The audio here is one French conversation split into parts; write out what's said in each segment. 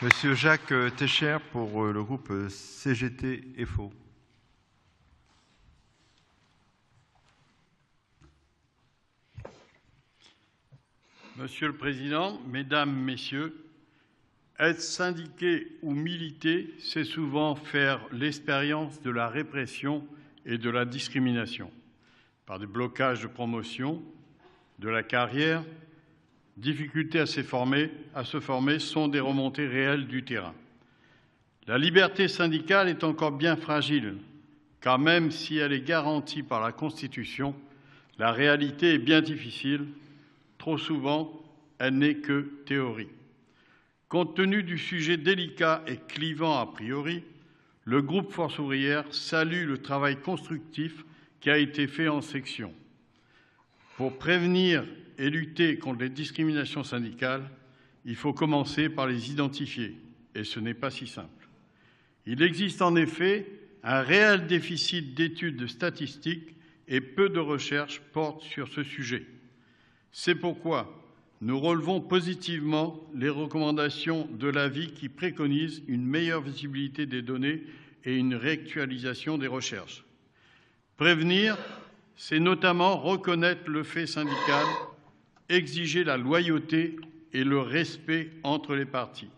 Monsieur Jacques Técher pour le groupe CGT-FO. Monsieur le Président, Mesdames, Messieurs, être syndiqué ou militer, c'est souvent faire l'expérience de la répression et de la discrimination, par des blocages de promotion, de la carrière, difficultés à se former sont des remontées réelles du terrain. La liberté syndicale est encore bien fragile, car même si elle est garantie par la Constitution, la réalité est bien difficile. Trop souvent, elle n'est que théorie. Compte tenu du sujet délicat et clivant a priori, le groupe Force ouvrière salue le travail constructif qui a été fait en section. Pour prévenir et lutter contre les discriminations syndicales, il faut commencer par les identifier, et ce n'est pas si simple. Il existe en effet un réel déficit d'études statistiques et peu de recherches portent sur ce sujet. C'est pourquoi nous relevons positivement les recommandations de l'avis qui préconisent une meilleure visibilité des données et une réactualisation des recherches. Prévenir, c'est notamment reconnaître le fait syndical, exiger la loyauté et le respect entre les parties.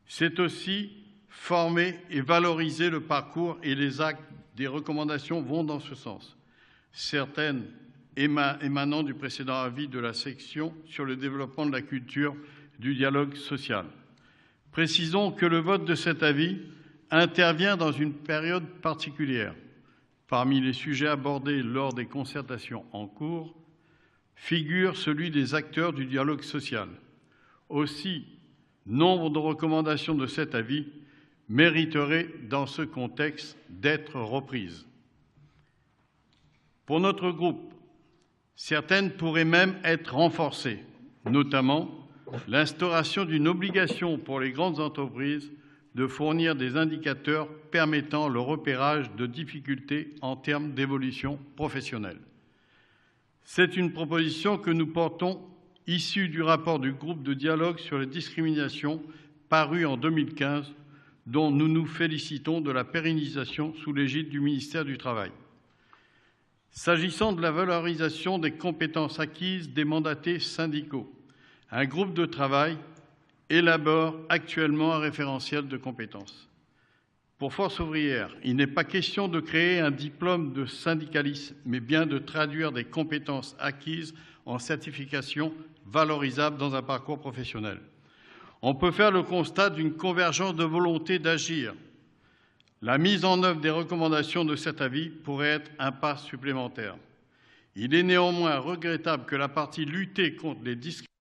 C'est aussi former et valoriser le parcours et les actes des recommandations vont dans ce sens. Certaines émanant du précédent avis de la section sur le développement de la culture du dialogue social. Précisons que le vote de cet avis intervient dans une période particulière. Parmi les sujets abordés lors des concertations en cours, figure celui des acteurs du dialogue social. Aussi, nombre de recommandations de cet avis mériteraient, dans ce contexte, d'être reprises. Pour notre groupe, certaines pourraient même être renforcées, notamment l'instauration d'une obligation pour les grandes entreprises de fournir des indicateurs permettant le repérage de difficultés en termes d'évolution professionnelle. C'est une proposition que nous portons, issue du rapport du groupe de dialogue sur les discriminations paru en 2015, dont nous nous félicitons de la pérennisation sous l'égide du ministère du Travail. S'agissant de la valorisation des compétences acquises des mandatés syndicaux, un groupe de travail élabore actuellement un référentiel de compétences. Pour Force ouvrière, il n'est pas question de créer un diplôme de syndicalisme, mais bien de traduire des compétences acquises en certification valorisables dans un parcours professionnel. On peut faire le constat d'une convergence de volonté d'agir. La mise en œuvre des recommandations de cet avis pourrait être un pas supplémentaire. Il est néanmoins regrettable que la partie lutter contre les discriminations